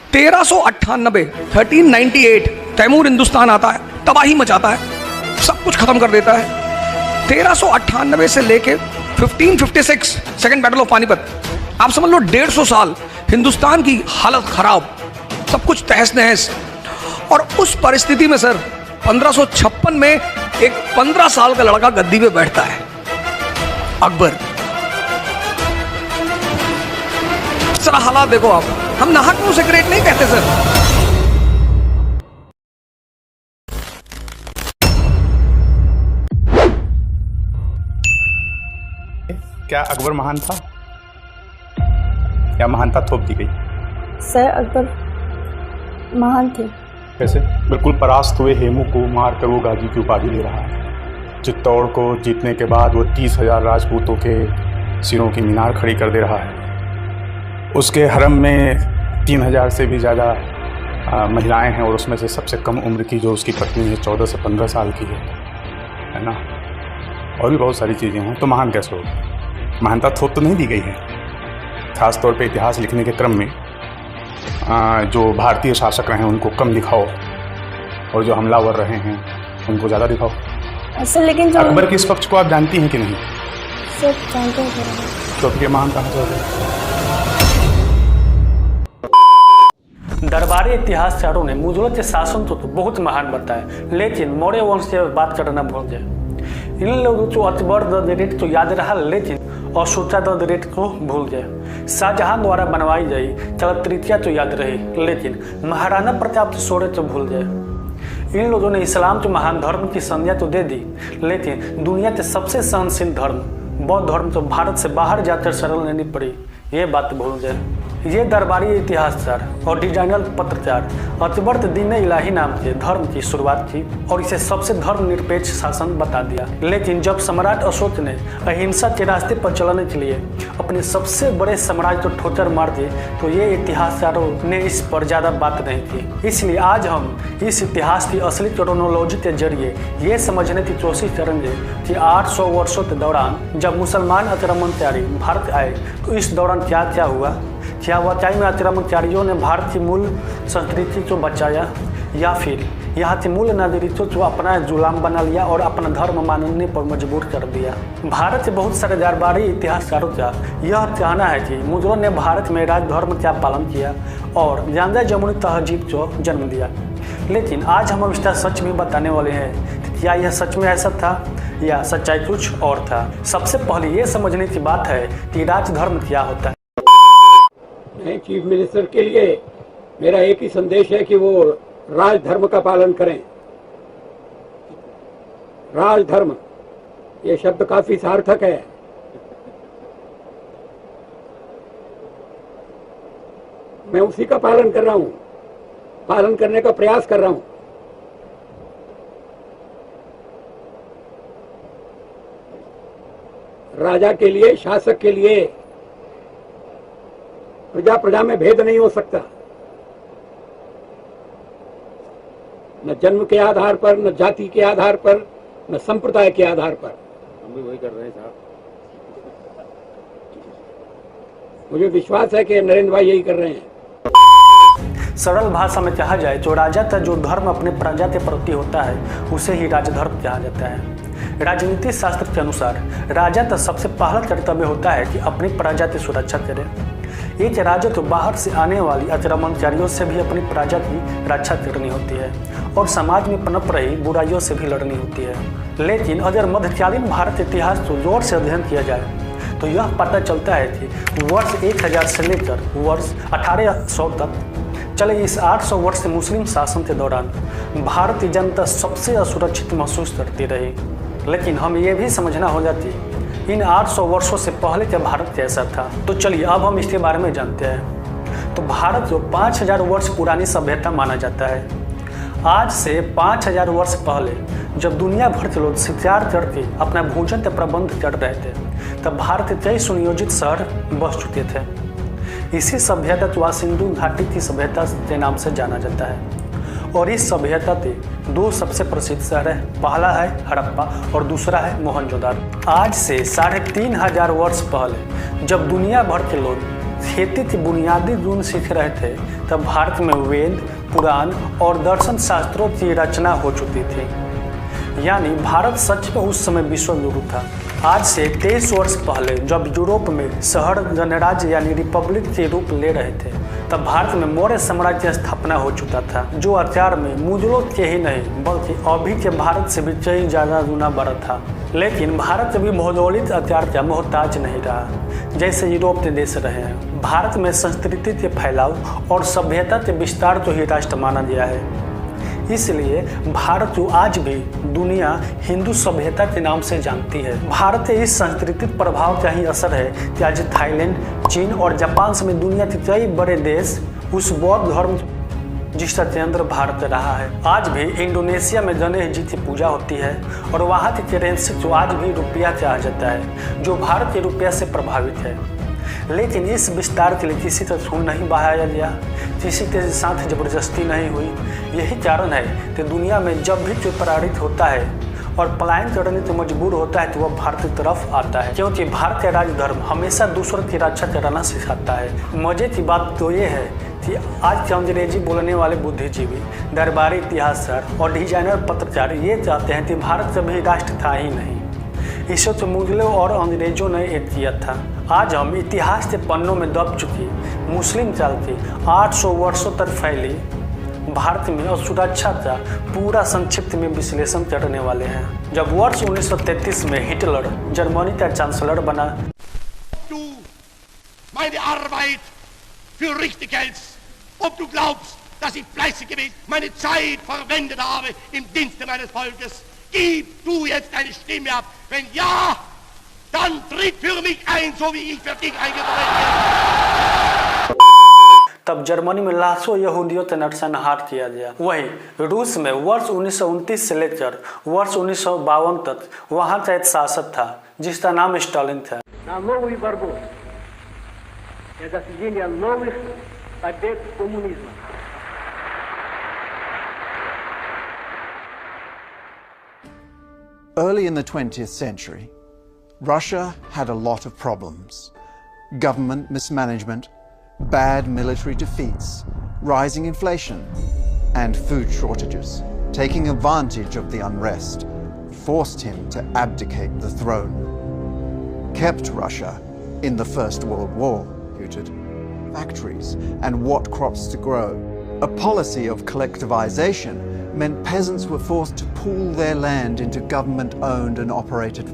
1398 1398 तैमूर हिंदुस्तान आता है, तबाही मचाता है, सब कुछ खत्म कर देता है। 1398 से लेके 1556 सेकेंड बैटल ऑफ पानीपत, आप समझ लो 150 साल हिंदुस्तान की हालत खराब, सब कुछ तहस नहस। और उस परिस्थिति में सर 1556 में एक 15 साल का लड़का गद्दी पे बैठता है, अकबर। सर हालात देखो आप, हम नाहक मुंह से ग्रेट नहीं कहते सर। क्या अकबर महान था या महानता थोप दी गई? सर अकबर महान थे। कैसे? बिल्कुल परास्त हुए हेमू को मार कर वो गाजी की उपाधि ले रहा है। चित्तौड़ को जीतने के बाद वो 30,000 राजपूतों के सिरों की मीनार खड़ी कर दे रहा है। उसके हरम में 3,000 से भी ज़्यादा महिलाएं हैं और उसमें से सबसे कम उम्र की जो उसकी पत्नी है 14 से 15 साल की है ना। और भी बहुत सारी चीज़ें हैं, तो महान कैसे होगा? महानता थोप तो नहीं दी गई है। खास तौर पे इतिहास लिखने के क्रम में जो भारतीय शासक रहे हैं उनको कम दिखाओ और जो हमलावर रहे हैं उनको ज़्यादा दिखाओ। सर लेकिन जो अकबर के इस पक्ष को आप जानती हैं कि नहीं? सर जानते हैं। तो फिर महान कहाँ से हो गए? दरबारी इतिहासकारों ने मुगलों के शासन तो बहुत महान बताया, लेकिन मौर्य वंश से बात करना भूल गए। इन लोगों को अकबर द ग्रेट तो याद रहा, लेकिन अशोका द ग्रेट को भूल गए। शाहजहां द्वारा बनवाई गई तलतृतिया तो याद रही, लेकिन महाराणा प्रताप सोरे तो भूल गए। इन लोगों ने इस्लाम को महान धर्म की संज्ञा तो दे दी, लेकिन दुनिया के सबसे सहनशील धर्म बौद्ध धर्म तो भारत से बाहर जाकर शरण लेनी पड़ी, ये बात भूल गए। ये दरबारी इतिहासकार और डिजाइनर पत्रकार अकबर दीन इलाही नाम के धर्म की शुरुआत की और इसे सबसे धर्मनिरपेक्ष शासन बता दिया। लेकिन जब सम्राट अशोक ने अहिंसा के रास्ते पर चलने के लिए अपने सबसे बड़े साम्राज्य को ठोकर मार दी, तो ये इतिहासकारों ने इस पर ज़्यादा बात नहीं की। इसलिए आज हम इस इतिहास की असली क्रोनोलॉजी के जरिए ये समझने की कोशिश करेंगे कि 800 वर्षों के दौरान जब मुसलमान आक्रमणकारी भारत आए तो इस दौरान क्या क्या हुआ। क्या वाकई में आक्रमणकारियों ने भारत की मूल संस्कृति को बचाया, या फिर यहाँ के मूल नागरिकों को अपना गुलाम बना लिया और अपना धर्म मानने पर मजबूर कर दिया। भारत के बहुत सारे दरबारी इतिहासकारों का यह कहना है कि मुगलों ने भारत में राजधर्म का पालन किया और गंगा जमुनी तहजीब को जन्म दिया। लेकिन आज हम इसका सच भी बताने वाले हैं कि क्या यह सच में ऐसा था या सच्चाई कुछ और था। सबसे पहले ये समझने की बात है कि राजधर्म क्या होता है। चीफ मिनिस्टर के लिए मेरा एक ही संदेश है कि वो राजधर्म का पालन करें। राजधर्म ये शब्द काफी सार्थक है। मैं उसी का पालन कर रहा हूं, पालन करने का प्रयास कर रहा हूं। राजा के लिए, शासक के लिए प्रजा प्रजा में भेद नहीं हो सकता, न जन्म के आधार पर, न जाति के आधार पर, न संप्रदाय के आधार पर। हम भी वही कर रहे हैं साहब। मुझे विश्वास है कि नरेंद्र भाई यही कर रहे हैं। सरल भाषा में कहा जाए तो राजा का जो धर्म अपने प्रजा के प्रति होता है उसे ही राजधर्म कहा जाता है। राजनीति शास्त्र के अनुसार राजा का सबसे पहला कर्तव्य होता है कि अपनी प्रजा की सुरक्षा करे। एक राजा तो बाहर से आने वाली आक्रमणकारियों से भी अपनी प्रजा की रक्षा करनी होती है और समाज में पनप रही बुराइयों से भी लड़नी होती है। लेकिन अगर मध्यकालीन भारत इतिहास को जोर से अध्ययन किया जाए तो यह पता चलता है कि वर्ष 1000 से लेकर वर्ष 1800 तक चले इस 800 वर्ष से मुस्लिम शासन के दौरान भारतीय जनता सबसे असुरक्षित महसूस करती रही। लेकिन हम ये भी समझना होगा कि इन 800 वर्षों से पहले का भारत कैसा था। तो चलिए अब हम इसके बारे में जानते हैं। तो भारत जो 5000 वर्ष पुरानी सभ्यता माना जाता है। आज से 5000 वर्ष पहले जब दुनिया भर के लोग शिकार करके अपना भोजन का प्रबंध कर रहे थे, तब भारत के कई सुनियोजित शहर बस चुके थे। इसी सभ्यता को सिंधु घाटी की सभ्यता के नाम से जाना जाता है और इस सभ्यता के दो सबसे प्रसिद्ध शहर है, पहला है हड़प्पा और दूसरा है मोहनजोदारो। आज से 3500 वर्ष पहले जब दुनिया भर के लोग खेती के बुनियादी गुण सीख रहे थे तब भारत में वेद, पुराण और दर्शन शास्त्रों की रचना हो चुकी थी। यानी भारत सच में उस समय विश्व गुरु था। आज से 23 वर्ष पहले जब यूरोप में शहर गणराज्य यानी रिपब्लिक के रूप ले रहे थे तब भारत में मौर्य साम्राज्य की स्थापना हो चुका था, जो आचार में मुगलों के ही नहीं बल्कि अभी के भारत से भी कई ज़्यादा गुना बड़ा था। लेकिन भारत अभी भौगोलिक आचार का मोहताज नहीं रहा जैसे यूरोप के देश रहे हैं। भारत में संस्कृति के फैलाव और सभ्यता के विस्तार को ही राष्ट्र माना गया है। इसलिए भारत को आज भी दुनिया हिंदू सभ्यता के नाम से जानती है। भारत के इस सांस्कृतिक प्रभाव का ही असर है कि आज थाईलैंड, चीन और जापान समेत दुनिया के कई बड़े देश उस बौद्ध धर्म जिसका केंद्र भारत रहा है। आज भी इंडोनेशिया में गणेश जी की पूजा होती है और वहाँ की करेंसी को आज भी रुपया कहा जाता है, जो भारत के रुपया से प्रभावित है। लेकिन इस विस्तार के लिए किसी का खून नहीं बहाया गया, किसी के साथ जबरदस्ती नहीं हुई। यही कारण है कि दुनिया में जब भी कोई पराजित होता है और पलायन करने को मजबूर होता है तो वह भारत की तरफ आता है, क्योंकि भारत का राजधर्म हमेशा दूसरों की रक्षा करना सिखाता है। मजे की बात तो ये है कि आज के अंग्रेजी बोलने वाले बुद्धिजीवी, दरबारी इतिहासकार और डिजाइनर पत्रकार ये चाहते हैं कि भारत कभी राष्ट्र था ही नहीं, इसे तो मुगलों और अंग्रेजों ने एक किया था। आज हम इतिहास के पन्नों में दब चुकी मुस्लिम चाल की 800 वर्षों तक फैली भारत में असुरक्षा का पूरा संक्षिप्त में विश्लेषण करने वाले हैं। जब वर्ष 1933 में हिटलर जर्मनी का चांसलर बना, Du meine Arbeit für richtig hältst, ob du glaubst, dass ich fleißig gewesen, meine Zeit verwendet habe im Dienste meines Volkes, gib du jetzt deine Stimme ab. Wenn ja, dann tritt für mich ein, so wie ich für dich eingetreten bin. तब Germany में लाखों यहूदियों का नरसंहार किया गया। वहीं रूस में वर्ष 1929 से लेकर वर्ष 1952 तक वहां का एक शासक था जिसका नाम स्टालिन था। На новый Барбос. Это сведение новых побед коммунизма. Early in the 20th century, Russia had a lot of problems. Government mismanagement, bad military defeats, rising inflation, and food shortages. Taking advantage of the unrest forced him to abdicate the throne. Kept Russia in the First World War, factories and what crops to grow. A policy of collectivization meant peasants were forced to pool their land into government-owned and operated.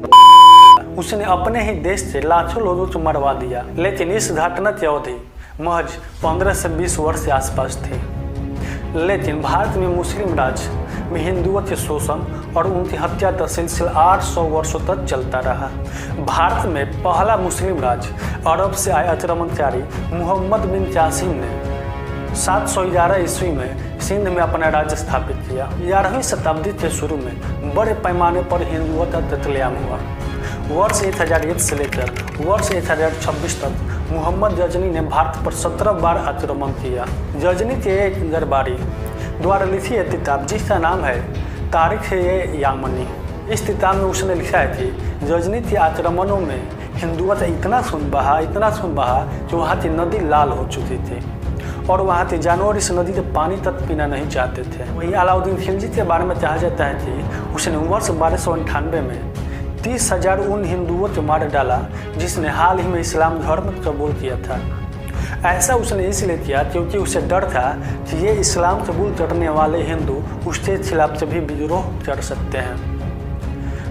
उसने अपने ही देश से लाखों लोगों को मरवा दिया, लेकिन इस घटना की अवधि महज 15 से 20 वर्ष के आसपास थी। लेकिन भारत में मुस्लिम राज में हिंदुओं के शोषण और उनकी हत्या का सिलसिला 800 वर्षों तक चलता रहा। भारत में पहला मुस्लिम राज अरब से आए आक्रमणकारी मोहम्मद बिन कासिम ने 711 ईस्वी में सिंध में अपना राज्य स्थापित किया। 11वीं शताब्दी के शुरू में बड़े पैमाने पर हिंदुओं का कत्लेआम हुआ। वर्ष 1001 से लेकर वर्ष 1026 तक मोहम्मद गजनी ने भारत पर 17 बार आक्रमण किया। गजनी के एक दरबारी द्वारा लिखी एक किताब जिसका नाम है तारीख-ए-यामनी, इस किताब में उसने लिखा है कि गजनी के आक्रमणों में हिंदुओं का इतना खून बहा कि वहाँ की नदी लाल हो चुकी थी और वहाँ के जानवर इस नदी के पानी तक पीना नहीं चाहते थे। वहीं अलाउद्दीन खिलजी के बारे में कहा जाता है कि उसने वर्ष 1298 में 30,000 उन हिंदुओं को मार डाला जिसने हाल ही में इस्लाम धर्म कबूल किया था। ऐसा उसने इसलिए किया क्योंकि उसे डर था कि ये इस्लाम कबूल करने वाले हिंदू उसके खिलाफ भी विद्रोह कर सकते हैं।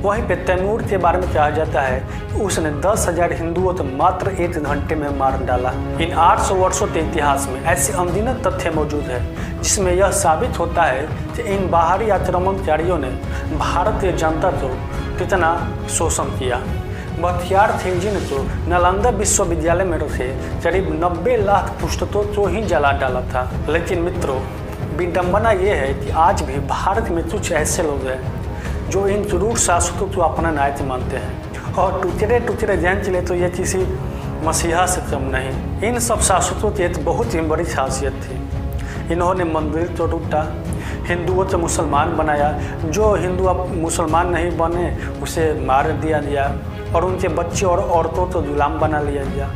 वहीं पे तैमूर के बारे में कहा जाता है कि उसने 10,000 हिंदुओं को मात्र 1 घंटे में मार डाला। इन 800 वर्षों के इतिहास में ऐसे अनगिनत तथ्य मौजूद है जिसमें यह साबित होता है कि इन बाहरी आक्रमणकारियों ने भारतीय जनता को कितना शोषण किया। बख्तियार खिलजी ने तो नालंदा विश्वविद्यालय में रखे करीब 90 लाख पुस्तकों को ही जला डाला था। लेकिन मित्रों, विडंबना ये है कि आज भी भारत में कुछ ऐसे लोग हैं जो इन क्रूर शासकों को अपना नायक मानते हैं और टुकड़े टुकड़े जान चले तो ये किसी मसीहा से कम नहीं। इन सब शासकों की एक बहुत ही बड़ी खासियत थी, इन्होंने मंदिर को टूटा, हिंदुओं को मुसलमान बनाया, जो हिंदू अब मुसलमान नहीं बने उसे मार दिया गया और उनके बच्चे और औरतों को गुलाम बना लिया गया।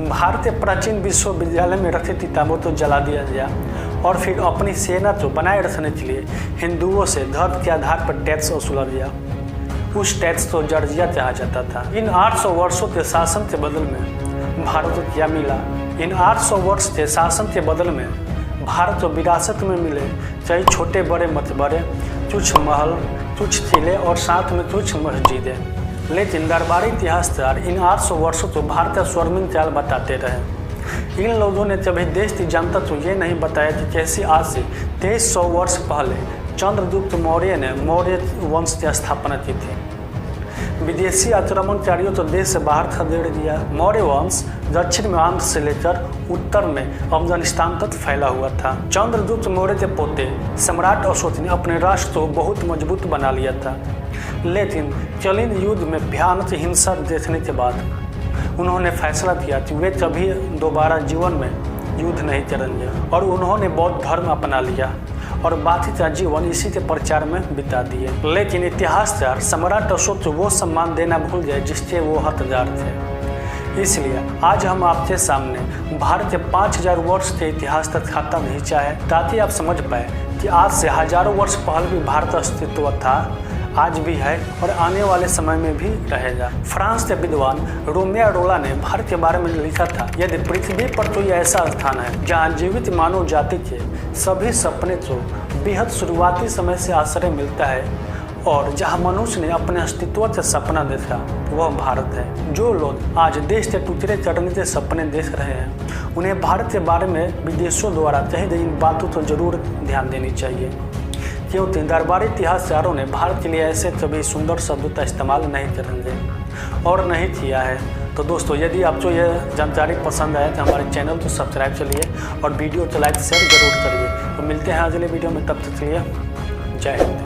भारतीय प्राचीन विश्वविद्यालय में रखे किताबों को जला दिया गया और फिर अपनी सेना को बनाए रखने के लिए हिंदुओं से धर्म के आधार पर टैक्स वसूला गया। उस टैक्स को जर्जिया कहा जाता था। इन 800 वर्षों के शासन के बदल में भारत को क्या मिला? इन 800 वर्ष के शासन के बदल में भारत को विरासत में मिले चाहे छोटे बड़े मकबरे, कुछ महल, कुछ किले और साथ में कुछ मस्जिदें। लेकिन दरबारी इतिहासकार इन 800 वर्षों को भारत का स्वर्णिम काल बताते रहे। इन लोगों ने कभी देश की जनता को ये नहीं बताया कि कैसे आज से 2300 वर्ष पहले चंद्रगुप्त मौर्य ने मौर्य वंश की स्थापना की थी। विदेशी आक्रमणकारियों को देश से बाहर खदेड़ दिया। मौर्य वंश दक्षिण में आंध्र से लेकर उत्तर में अफगानिस्तान तक फैला हुआ था। चंद्रगुप्त मौर्य के पोते सम्राट अशोक ने अपने राष्ट्र को बहुत मजबूत बना लिया था, लेकिन कलिंग युद्ध में भयानक हिंसा देखने के बाद उन्होंने फैसला किया कि वे कभी दोबारा जीवन में युद्ध नहीं करेंगे और उन्होंने बौद्ध धर्म अपना लिया और बाकी का जीवन इसी के प्रचार में बिता दिए। लेकिन इतिहासकार सम्राट अशोक को वो सम्मान देना भूल गए जिसके वो हकदार थे। इसलिए आज हम आपके सामने भारत के 5000 वर्ष के इतिहास का खाता खींचा है ताकि आप समझ पाए कि आज से हजारों वर्ष पहले भी भारत अस्तित्व था, आज भी है और आने वाले समय में भी रहेगा। फ्रांस के विद्वान रोमियो रोला ने भारत के बारे में लिखा था, यदि पृथ्वी पर कोई ऐसा स्थान है जहां जीवित मानव जाति के सभी सपने को बेहद शुरुआती समय से आश्रय मिलता है और जहां मनुष्य ने अपने अस्तित्व का सपना देखा, वह भारत है। जो लोग आज देश के टुकड़े करने के सपने देख रहे हैं, उन्हें भारत के बारे में विदेशों द्वारा कही गई इन बातों को जरूर ध्यान देनी चाहिए, क्योंकि दरबारी इतिहासकारों ने भारत के लिए ऐसे कभी सुंदर शब्दों का इस्तेमाल नहीं करेंगे और नहीं किया है। तो दोस्तों, यदि आपको यह जानकारी पसंद आए तो हमारे चैनल को सब्सक्राइब करिए और वीडियो को लाइक शेयर जरूर करिए। तो मिलते हैं अगले वीडियो में, तब तक के लिए जय हिंद।